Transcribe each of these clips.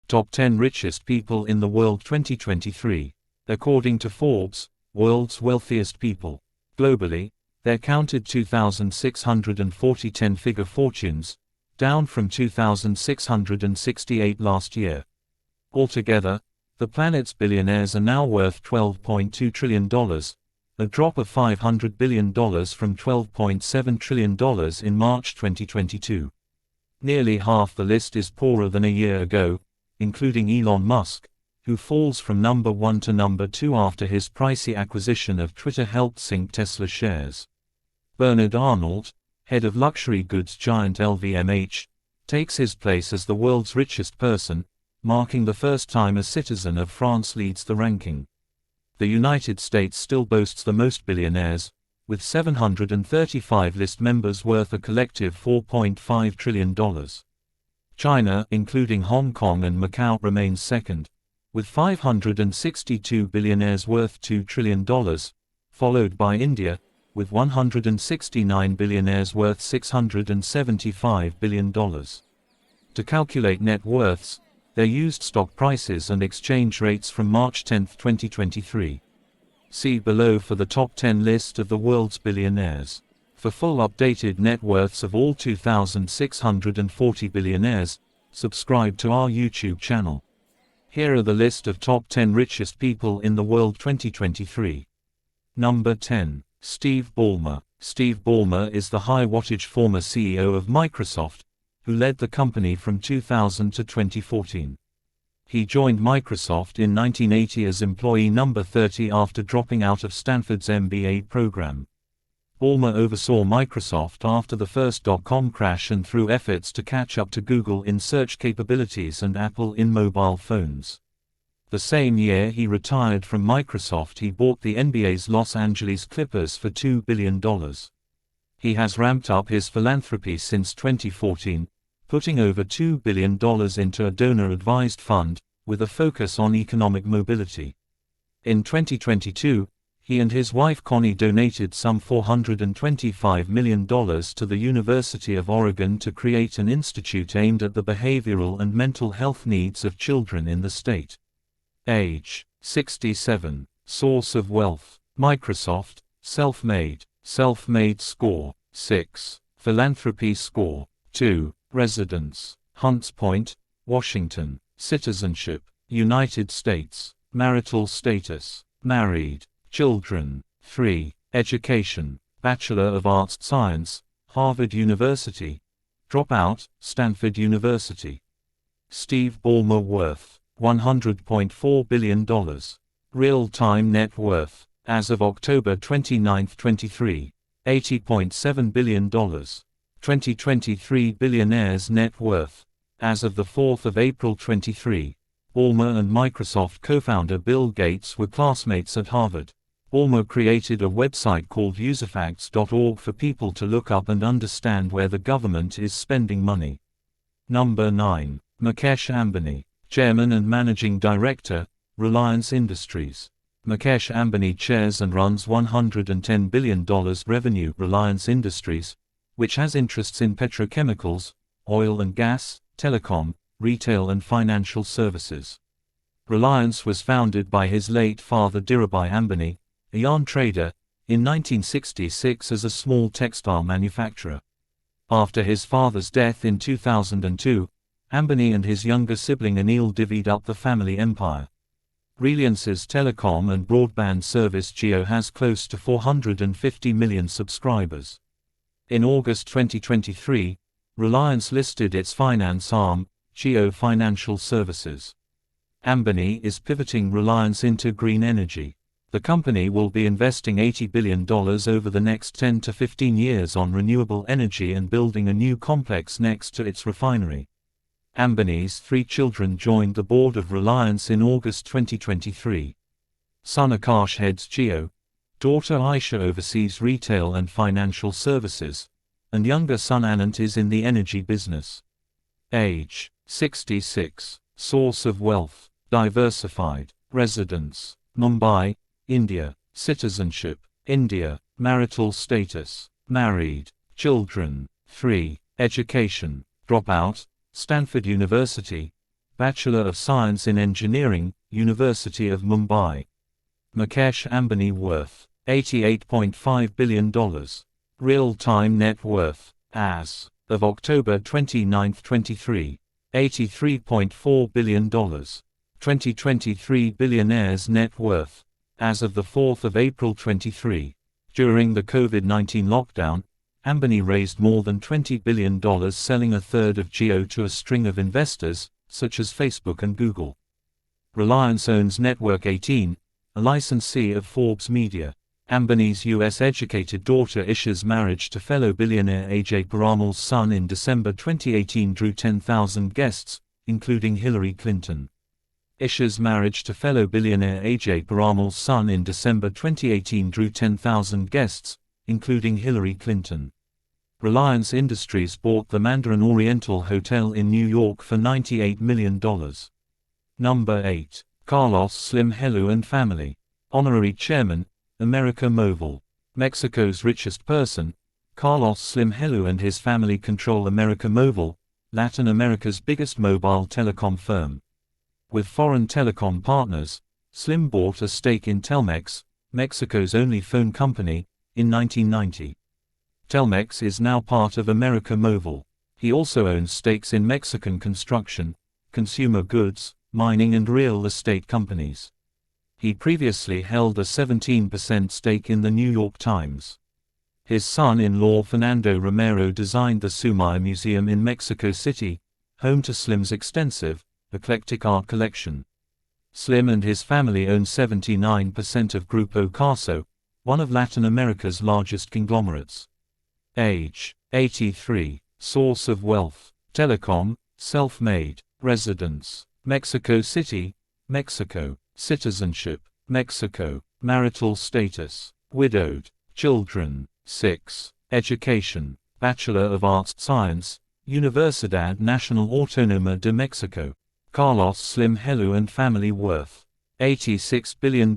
Top 10 Richest People in the World 2023. According to Forbes, World's Wealthiest People. Globally, there counted 2,640 10-figure fortunes, down from 2,668 last year. Altogether, the planet's billionaires are now worth $12.2 trillion, a drop of $500 billion from $12.7 trillion in March 2022. Nearly half the list is poorer than a year ago, including Elon Musk, who falls from number 1 to number 2 after his pricey acquisition of Twitter helped sink Tesla shares. Bernard Arnault, head of luxury goods giant LVMH, takes his place as the world's richest person, marking the first time a citizen of France leads the ranking. The United States still boasts the most billionaires, with 735 list members worth a collective $4.5 trillion. China, including Hong Kong and Macau, remains second, with 562 billionaires worth $2 trillion, followed by India, with 169 billionaires worth $675 billion. To calculate net worths, they used stock prices and exchange rates from March 10, 2023. See below for the top 10 list of the world's billionaires. For full updated net worths of all 2,640 billionaires, subscribe to our YouTube channel. Here are the list of top 10 richest people in the world 2023. Number 10. Steve Ballmer. Steve Ballmer is the high-wattage former CEO of Microsoft, who led the company from 2000 to 2014. He joined Microsoft in 1980 as employee number 30 after dropping out of Stanford's MBA program. Ballmer oversaw Microsoft after the first dot-com crash and through efforts to catch up to Google in search capabilities and Apple in mobile phones. The same year he retired from Microsoft, he bought the NBA's Los Angeles Clippers for $2 billion. He has ramped up his philanthropy since 2014, putting over $2 billion into a donor-advised fund, with a focus on economic mobility. In 2022, he and his wife Connie donated some $425 million to the University of Oregon to create an institute aimed at the behavioral and mental health needs of children in the state. Age: 67. Source of wealth: Microsoft. Self-made score: 6. Philanthropy score: 2. Residence: Hunts Point, Washington. Citizenship: United States. Marital status: married. Children: 3. Education: Bachelor of Arts Science, Harvard University. Dropout: Stanford University. Steve Ballmer worth: $100.4 billion. Real-time net worth, as of October 29, 23, $80.7 billion. 2023 billionaires' net worth, as of the 4th of April 23. Ballmer and Microsoft co-founder Bill Gates were classmates at Harvard. Ballmer created a website called userfacts.org for people to look up and understand where the government is spending money. Number 9. Mukesh Ambani. Chairman and Managing Director, Reliance Industries. Mukesh Ambani chairs and runs $110 billion revenue Reliance Industries, which has interests in petrochemicals, oil and gas, telecom, retail and financial services. Reliance was founded by his late father Dhirubhai Ambani, a yarn trader, in 1966 as a small textile manufacturer. After his father's death in 2002, Ambani and his younger sibling Anil divvied up the family empire. Reliance's telecom and broadband service Jio has close to 450 million subscribers. In August 2023, Reliance listed its finance arm, Jio Financial Services. Ambani is pivoting Reliance into green energy. The company will be investing $80 billion over the next 10 to 15 years on renewable energy and building a new complex next to its refinery. Ambani's 3 children joined the board of Reliance in August 2023. Son Akash heads Jio, daughter Aisha oversees retail and financial services, and younger son Anant is in the energy business. Age: 66. Source of wealth: diversified. Residence: Mumbai, India. Citizenship: India. Marital status: married. Children: 3. Education: dropout, Stanford University. Bachelor of Science in Engineering, University of Mumbai. Mukesh Ambani worth $88.5 billion. Real-time net worth, as of October 29, 23, $83.4 billion. 2023 billionaires' net worth, as of the 4th of April 23. During the COVID-19 lockdown, Ambani raised more than $20 billion selling a third of Jio to a string of investors, such as Facebook and Google. Reliance owns Network 18, a licensee of Forbes Media. Ambani's US-educated daughter Isha's marriage to fellow billionaire Ajay Piramal's son in December 2018 drew 10,000 guests, including Hillary Clinton. Isha's marriage to fellow billionaire Ajay Piramal's son in December 2018 drew 10,000 guests, including Hillary Clinton. Reliance Industries bought the Mandarin Oriental Hotel in New York for $98 million. Number 8. Carlos Slim Helú and family. Honorary Chairman, America Mobile. Mexico's richest person, Carlos Slim Helú and his family control America Mobile, Latin America's biggest mobile telecom firm. With foreign telecom partners, Slim bought a stake in Telmex, Mexico's only phone company, in 1990. Telmex is now part of America Mobile. He also owns stakes in Mexican construction, consumer goods, mining and real estate companies. He previously held a 17% stake in the New York Times. His son-in-law Fernando Romero designed the Sumaya Museum in Mexico City, home to Slim's extensive, eclectic art collection. Slim and his family own 79% of Grupo Carso, one of Latin America's largest conglomerates. Age: 83. Source of wealth: telecom, self-made. Residence: Mexico City, Mexico. Citizenship: Mexico. Marital status: widowed. Children: 6. Education: Bachelor of Arts Science, Universidad Nacional Autónoma de Mexico. Carlos Slim Helú and family worth: $86 billion.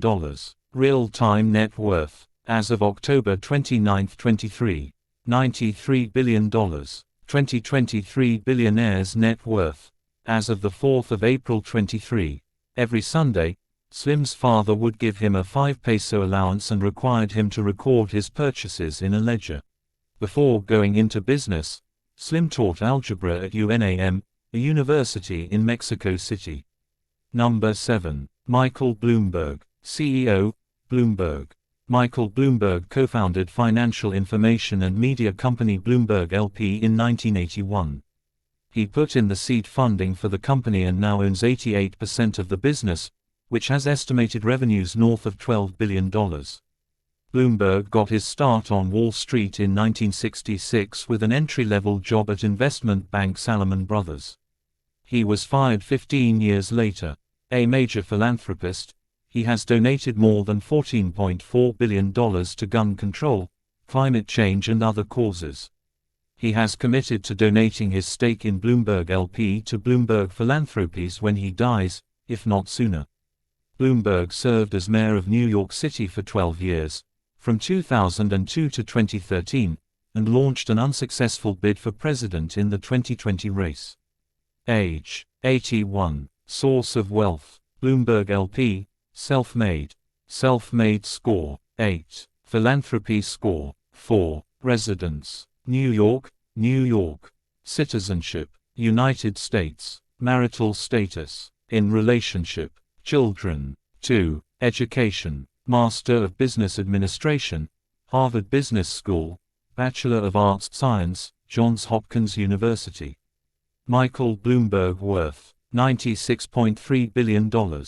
Real-time net worth, as of October 29, 23, $93 billion. 2023 billionaires' net worth, as of the 4th of April 23. Every Sunday, Slim's father would give him a 5-peso allowance and required him to record his purchases in a ledger. Before going into business, Slim taught algebra at UNAM, a university in Mexico City. Number 7. Michael Bloomberg, CEO, Bloomberg. Michael Bloomberg co-founded financial information and media company Bloomberg LP in 1981. He put in the seed funding for the company and now owns 88% of the business, which has estimated revenues north of $12 billion. Bloomberg got his start on Wall Street in 1966 with an entry-level job at investment bank Salomon Brothers. He was fired 15 years later. A major philanthropist, he has donated more than $14.4 billion to gun control, climate change and other causes. He has committed to donating his stake in Bloomberg LP to Bloomberg Philanthropies when he dies, if not sooner. Bloomberg served as mayor of New York City for 12 years, from 2002 to 2013, and launched an unsuccessful bid for president in the 2020 race. Age: 81. Source of wealth: Bloomberg LP, self-made. Self-made score: 8. Philanthropy score: 4. Residence: New York, New York. Citizenship: United States. Marital status: in relationship. Children: 2. Education: Master of Business Administration, Harvard Business School, Bachelor of Arts Science, Johns Hopkins University. Michael Bloomberg worth: $96.3 billion.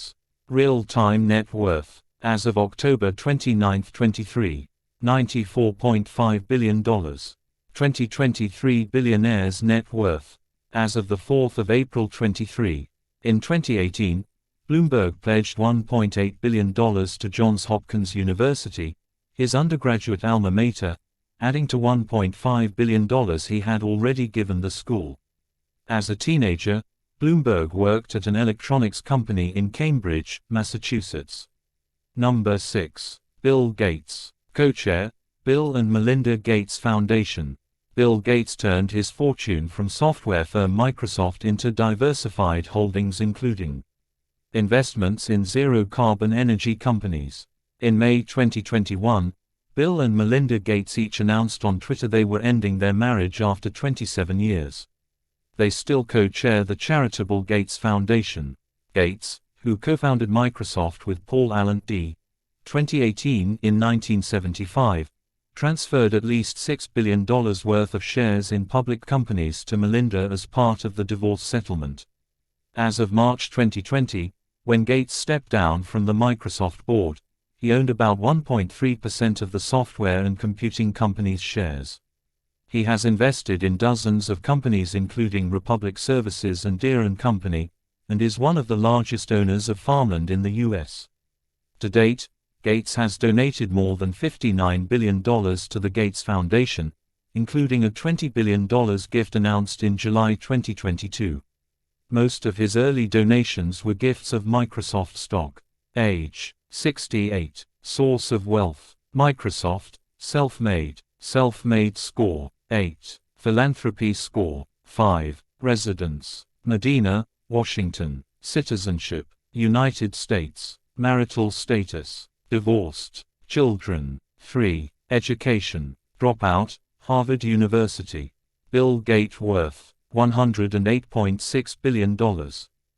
Real-time net worth, as of October 29, 23, $94.5 billion. 2023 billionaires' net worth, as of the 4th of April 23. In 2018, Bloomberg pledged $1.8 billion to Johns Hopkins University, his undergraduate alma mater, adding to $1.5 billion he had already given the school. As a teenager, Bloomberg worked at an electronics company in Cambridge, Massachusetts. Number 6. Bill Gates. Co-chair, Bill and Melinda Gates Foundation. Bill Gates turned his fortune from software firm Microsoft into diversified holdings including investments in zero-carbon energy companies. In May 2021, Bill and Melinda Gates each announced on Twitter they were ending their marriage after 27 years. They still co-chair the charitable Gates Foundation. Gates, who co-founded Microsoft with Paul Allen d. 2018 in 1975, transferred at least $6 billion worth of shares in public companies to Melinda as part of the divorce settlement. As of March 2020, when Gates stepped down from the Microsoft board, he owned about 1.3% of the software and computing company's shares. He has invested in dozens of companies including Republic Services and Deere & Company, and is one of the largest owners of farmland in the U.S. To date, Gates has donated more than $59 billion to the Gates Foundation, including a $20 billion gift announced in July 2022. Most of his early donations were gifts of Microsoft stock. Age: 68. Source of wealth: Microsoft. Self-made. Self-made score: 8. Philanthropy score: 5. Residence: Medina, Washington. Citizenship: United States. Marital status: divorced. Children: 3. Education: dropout, Harvard University. Bill Gates worth: $108.6 billion.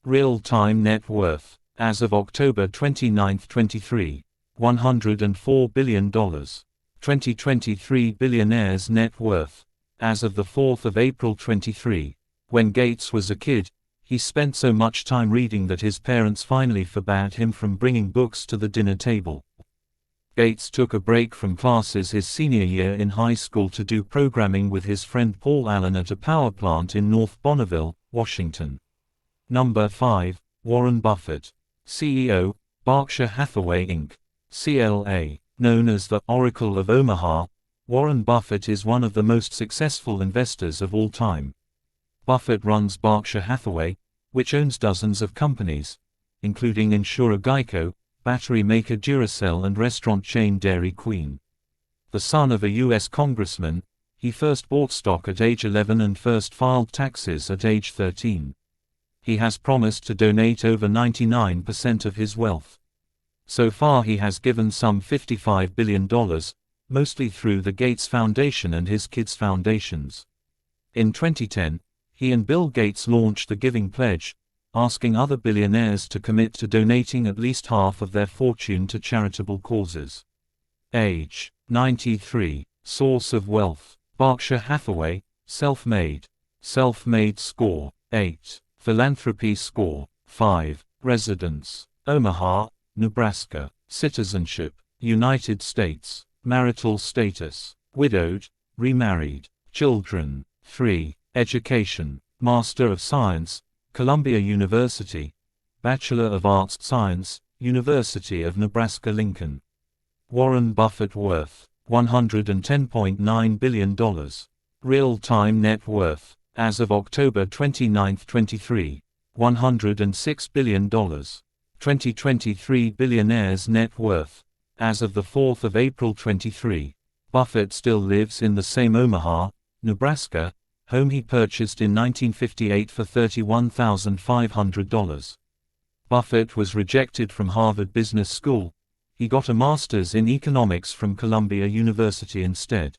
Real-time net worth: as of October 29, 23, $104 billion. 2023 billionaires net worth: as of the 4th of April 23. When Gates was a kid, he spent so much time reading that his parents finally forbade him from bringing books to the dinner table. Gates took a break from classes his senior year in high school to do programming with his friend Paul Allen at a power plant in North Bonneville, Washington. Number 5. Warren Buffett. CEO, Berkshire Hathaway Inc. CLA. Known as the Oracle of Omaha, Warren Buffett is one of the most successful investors of all time. Buffett runs Berkshire Hathaway, which owns dozens of companies, including insurer Geico, battery maker Duracell and restaurant chain Dairy Queen. The son of a U.S. congressman, he first bought stock at age 11 and first filed taxes at age 13. He has promised to donate over 99% of his wealth. So far he has given some $55 billion, mostly through the Gates Foundation and his kids' foundations. In 2010, he and Bill Gates launched the Giving Pledge, asking other billionaires to commit to donating at least half of their fortune to charitable causes. Age: 93. Source of wealth: Berkshire Hathaway. Self-made. Self-made score: 8. Philanthropy score: 5. Residence: Omaha, Nebraska. Citizenship: United States. Marital status: widowed, remarried. Children: 3. Education: Master of Science, Columbia University. Bachelor of Arts Science, University of Nebraska-Lincoln. Warren Buffett worth: $110.9 billion. Real-time net worth: as of October 29, 23, $106 billion. 2023 billionaires net worth: as of the 4th of April 23. Buffett still lives in the same Omaha, Nebraska, home he purchased in 1958 for $31,500. Buffett was rejected from Harvard Business School. He got a master's in economics from Columbia University instead.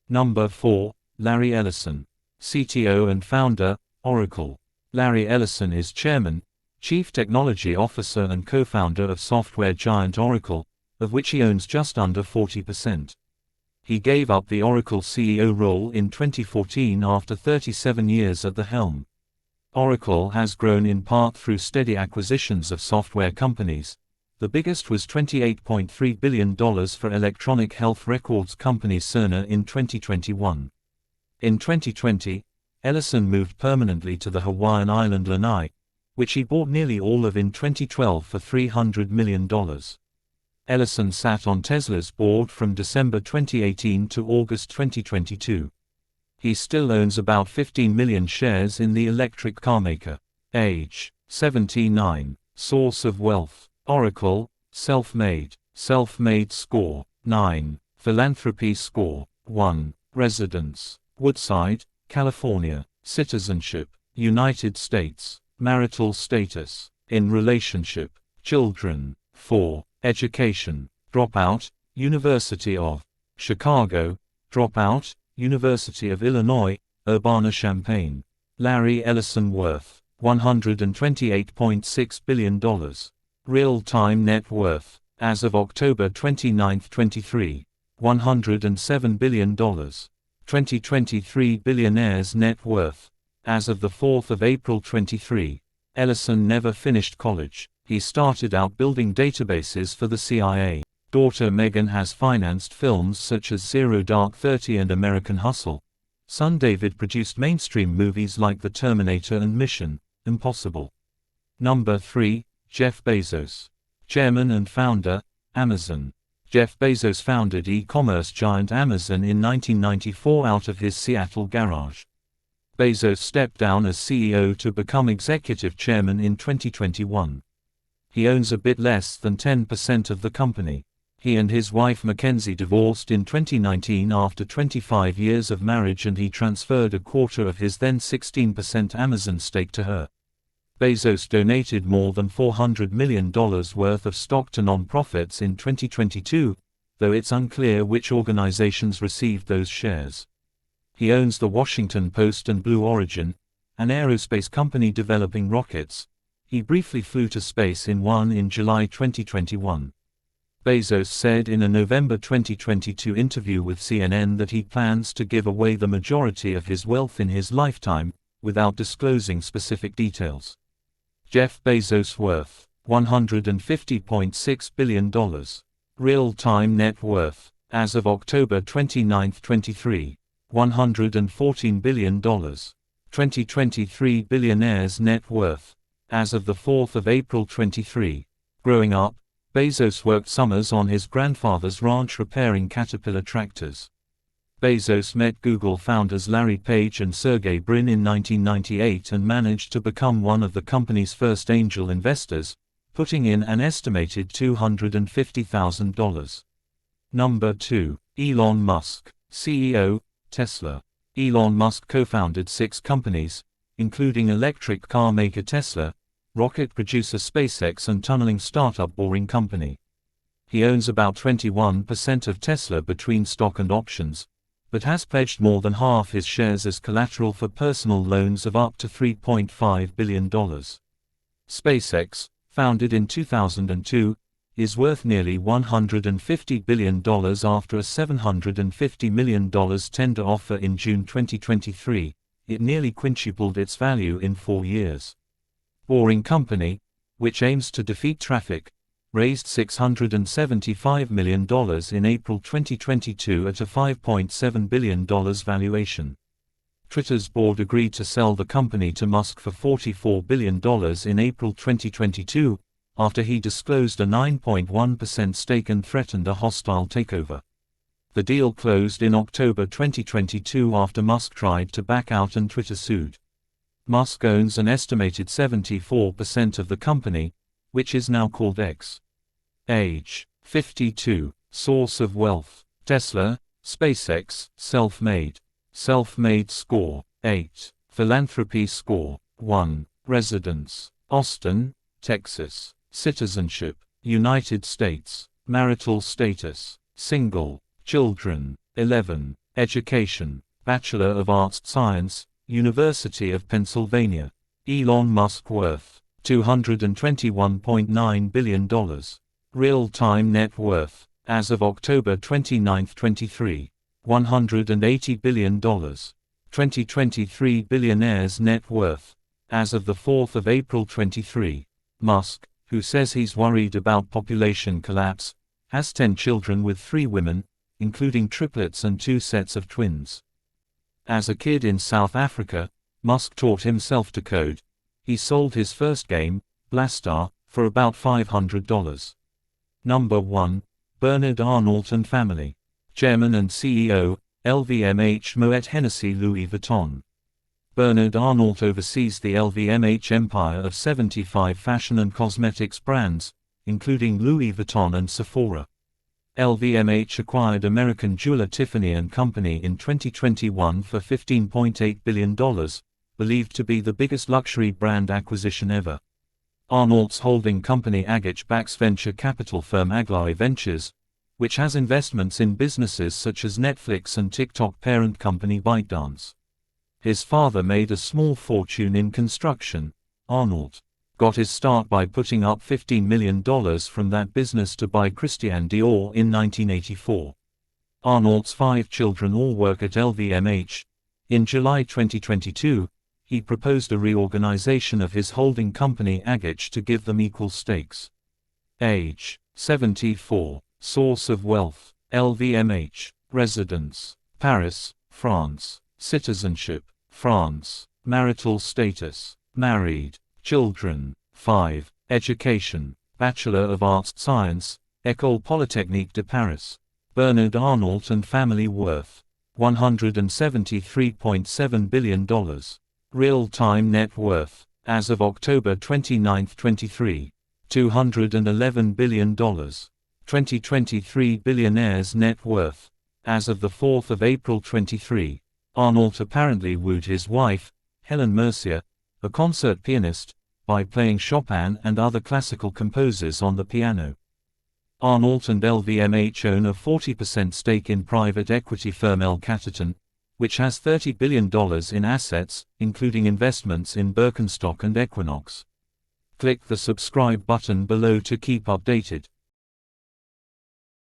Number 4. Larry Ellison. CTO and founder, Oracle. Larry Ellison is chairman, chief technology officer and co-founder of software giant Oracle, of which he owns just under 40%. He gave up the Oracle CEO role in 2014 after 37 years at the helm. Oracle has grown in part through steady acquisitions of software companies. The biggest was $28.3 billion for electronic health records company Cerner in 2021. In 2020, Ellison moved permanently to the Hawaiian island Lanai, which he bought nearly all of in 2012 for $300 million. Ellison sat on Tesla's board from December 2018 to August 2022. He still owns about 15 million shares in the electric carmaker. Age: 79. Source of wealth: Oracle. Self-made. Self-made score: 9. Philanthropy score: 1. Residence: Woodside, California. Citizenship, United States. Marital status, in relationship. Children, 4. Education, dropout, University of Chicago. Dropout, University of Illinois, Urbana-Champaign. Larry Ellison worth, $128.6 billion. Real-time net worth, as of October 29, 23, $107 billion. 2023 billionaires net worth, as of the 4th of April 23. Ellison never finished college. He started out building databases for the CIA. Daughter Meghan has financed films such as Zero Dark 30 and American Hustle. Son David produced mainstream movies like The Terminator and Mission Impossible. Number 3. Jeff Bezos. Chairman and founder, Amazon. Jeff Bezos founded e-commerce giant Amazon in 1994 out of his Seattle garage. Bezos stepped down as CEO to become executive chairman in 2021. He owns a bit less than 10% of the company. He and his wife Mackenzie divorced in 2019 after 25 years of marriage, and he transferred a quarter of his then 16% Amazon stake to her. Bezos donated more than $400 million worth of stock to non-profits in 2022, though it's unclear which organizations received those shares. He owns the Washington Post and Blue Origin, an aerospace company developing rockets. He briefly flew to space in one in July 2021. Bezos said in a November 2022 interview with CNN that he plans to give away the majority of his wealth in his lifetime, without disclosing specific details. Jeff Bezos worth, $150.6 billion. Real-time net worth, as of October 29, 23, $114 billion. 2023 billionaires net worth, as of the 4th of April 23. Growing up, Bezos worked summers on his grandfather's ranch repairing Caterpillar tractors. Bezos met Google founders Larry Page and Sergey Brin in 1998 and managed to become one of the company's first angel investors, putting in an estimated $250,000. Number 2. Elon Musk, CEO, Tesla. Elon Musk co-founded 6 companies, including electric car maker Tesla, rocket producer SpaceX and tunneling startup Boring Company. He owns about 21% of Tesla between stock and options, but has pledged more than half his shares as collateral for personal loans of up to $3.5 billion. SpaceX, founded in 2002, is worth nearly $150 billion after a $750 million tender offer in June 2023. It nearly quintupled its value in 4 years. Boring Company, which aims to defeat traffic, raised $675 million in April 2022 at a $5.7 billion valuation. Twitter's board agreed to sell the company to Musk for $44 billion in April 2022, after he disclosed a 9.1% stake and threatened a hostile takeover. The deal closed in October 2022 after Musk tried to back out and Twitter sued. Musk owns an estimated 74% of the company, which is now called X. Age, 52. Source of wealth, Tesla, SpaceX. Self-made. Self-made score, 8. Philanthropy score, 1. Residence, Austin, Texas. Citizenship, United States. Marital status, single. Children, 11. Education, Bachelor of Arts Science, University of Pennsylvania. Elon Musk worth, $221.9 billion. Real-time net worth, as of October 29, 23, $180 billion. 2023 billionaires net worth, as of the 4th of April 23. Musk, who says he's worried about population collapse, has 10 children with 3 women, including triplets and 2 sets of twins. As a kid in South Africa, Musk taught himself to code. He sold his first game, Blastar, for about $500. Number 1. Bernard Arnault and Family. Chairman and CEO, LVMH Moet Hennessy Louis Vuitton. Bernard Arnault oversees the LVMH empire of 75 fashion and cosmetics brands, including Louis Vuitton and Sephora. LVMH acquired American jeweler Tiffany & Company in 2021 for $15.8 billion, believed to be the biggest luxury brand acquisition ever. Arnold's holding company Agich backs venture capital firm Agli Ventures, which has investments in businesses such as Netflix and TikTok parent company ByteDance. His father made a small fortune in construction. Arnold got his start by putting up $15 million from that business to buy Christian Dior in 1984. Arnold's 5 children all work at LVMH. In July 2022, he proposed a reorganization of his holding company Agich to give them equal stakes. Age: 74. Source of wealth: LVMH. Residence: Paris, France. Citizenship: France. Marital status: married. Children: 5. Education: Bachelor of Arts Science, École Polytechnique de Paris. Bernard Arnault and family worth: $173.7 billion. Real-time net worth, as of October 29, 23, $211 billion. 2023 billionaires' net worth, as of the 4th of April 23. Arnault apparently wooed his wife, Helen Mercier, a concert pianist, by playing Chopin and other classical composers on the piano. Arnault and LVMH own a 40% stake in private equity firm L Catterton, which has $30 billion in assets, including investments in Birkenstock and Equinox. Click the subscribe button below to keep updated.